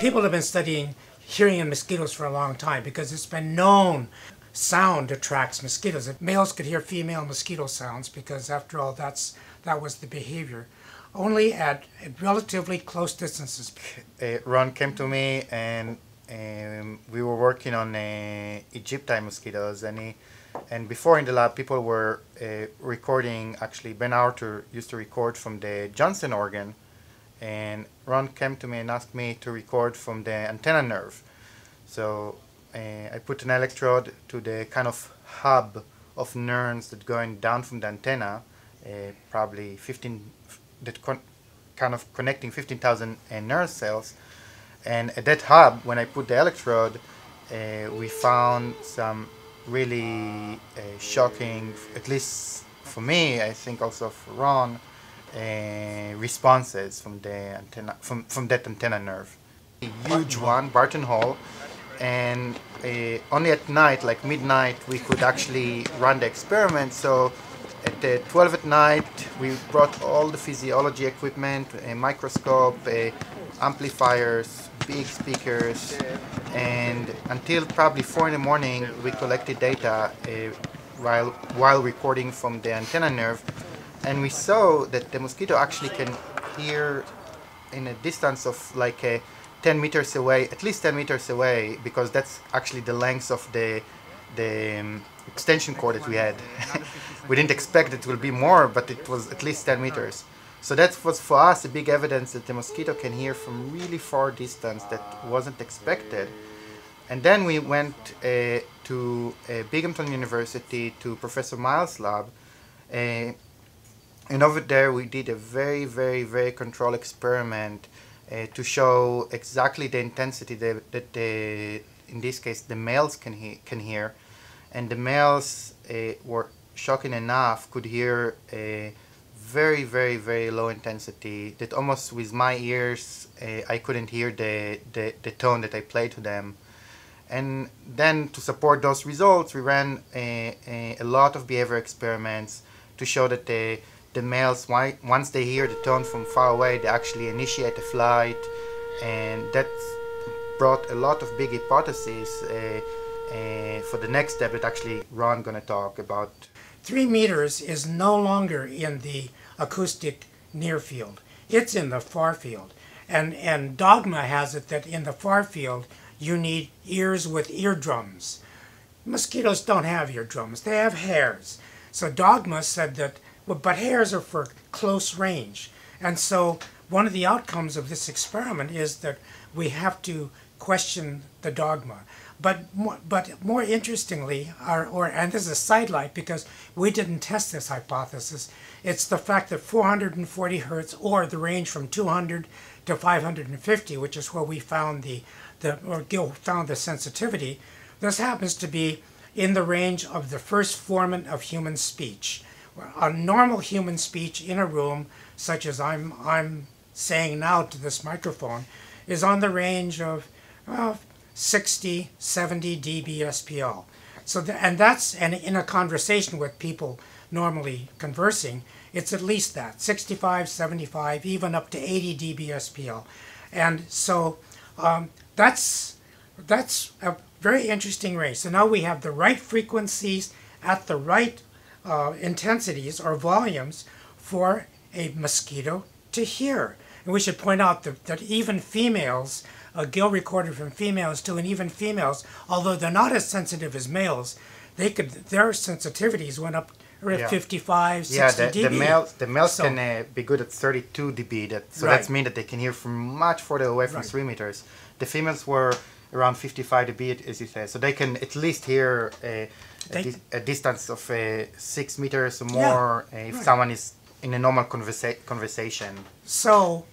People have been studying hearing in mosquitoes for a long time because it's been known sound attracts mosquitoes. Males could hear female mosquito sounds because, after all, that was the behavior. Only at relatively close distances. Ron came to me and we were working on aegypti mosquitoes, and before in the lab people were recording. Actually, Ben Arthur used to record from the Johnson organ, and Ron came to me and asked me to record from the antenna nerve. So I put an electrode to the kind of hub of neurons that going down from the antenna, probably 15, that kind of connecting 15,000 nerve cells. And at that hub, when I put the electrode, we found some really shocking, at least for me, I think also for Ron, responses from the antenna, from that antenna nerve. A huge one, Barton Hall, and only at night, like midnight, we could actually run the experiment. So at 12 at night, we brought all the physiology equipment, a microscope, amplifiers, big speakers, and until probably 4 in the morning, we collected data while recording from the antenna nerve, and we saw that the mosquito actually can hear in a distance of like 10 meters away, at least 10 meters away, because that's actually the length of the extension cord that we had. We didn't expect it will be more, but it was at least 10 meters. So that was for us a big evidence that the mosquito can hear from really far distance that wasn't expected. And then we went to Binghamton University to Professor Miles' lab, and over there we did a very, very, very controlled experiment to show exactly the intensity that in this case the males can hear, and the males were shocking enough could hear a very, very, very low intensity that almost with my ears I couldn't hear the tone that I played to them. And then to support those results, we ran a lot of behavior experiments to show that the males, once they hear the tone from far away, they actually initiate a flight, and that brought a lot of big hypotheses for the next step that actually Ron gonna talk about. 3 meters is no longer in the acoustic near field. It's in the far field. And dogma has it that in the far field you need ears with eardrums. Mosquitoes don't have eardrums, they have hairs. So dogma said that, well, but hairs are for close range. And so one of the outcomes of this experiment is that we have to question the dogma. But more interestingly, and this is a sidelight because we didn't test this hypothesis, it's the fact that 440 hertz, or the range from 200 to 550, which is where we found Gil found the sensitivity, this happens to be in the range of the first formant of human speech. A normal human speech in a room, such as I'm saying now to this microphone, is on the range of 60, 70 dB SPL. So, and in a conversation with people normally conversing, it's at least that, 65, 75, even up to 80 dB SPL. And so that's a very interesting range. So now we have the right frequencies at the right intensities or volumes for a mosquito to hear. And we should point out that even females, Gil recorded from females too, and even females, although they're not as sensitive as males, their sensitivities went up at 55, 60 dB. The males can be good at 32 dB. That means that they can hear from much further away from 3 meters. The females were around 55 dB, as you say, so they can at least hear a distance of 6 meters or more if someone is in a normal conversation. So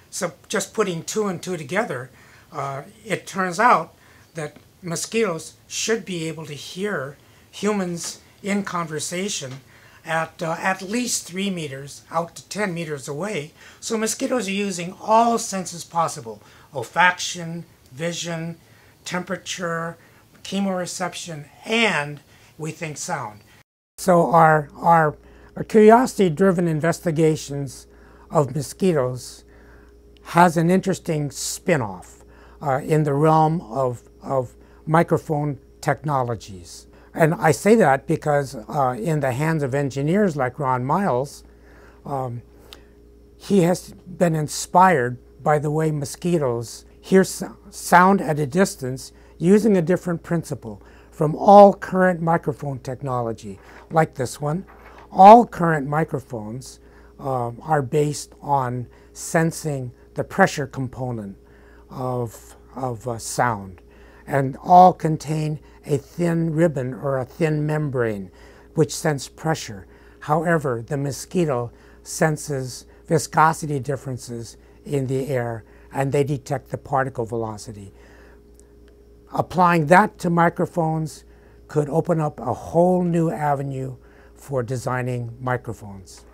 so just putting 2 and 2 together, it turns out that mosquitoes should be able to hear humans in conversation at least 3 meters out to 10 meters away. So mosquitoes are using all senses possible: olfaction, vision, temperature, chemoreception, and we think sound. So our curiosity-driven investigations of mosquitoes has an interesting spin-off in the realm of microphone technologies. And I say that because in the hands of engineers like Ron Miles, he has been inspired by the way mosquitoes hear sound at a distance using a different principle from all current microphone technology, like this one. All current microphones are based on sensing the pressure component of sound, and all contain a thin ribbon or a thin membrane which sense pressure. However, the mosquito senses viscosity differences in the air, and they detect the particle velocity. Applying that to microphones could open up a whole new avenue for designing microphones.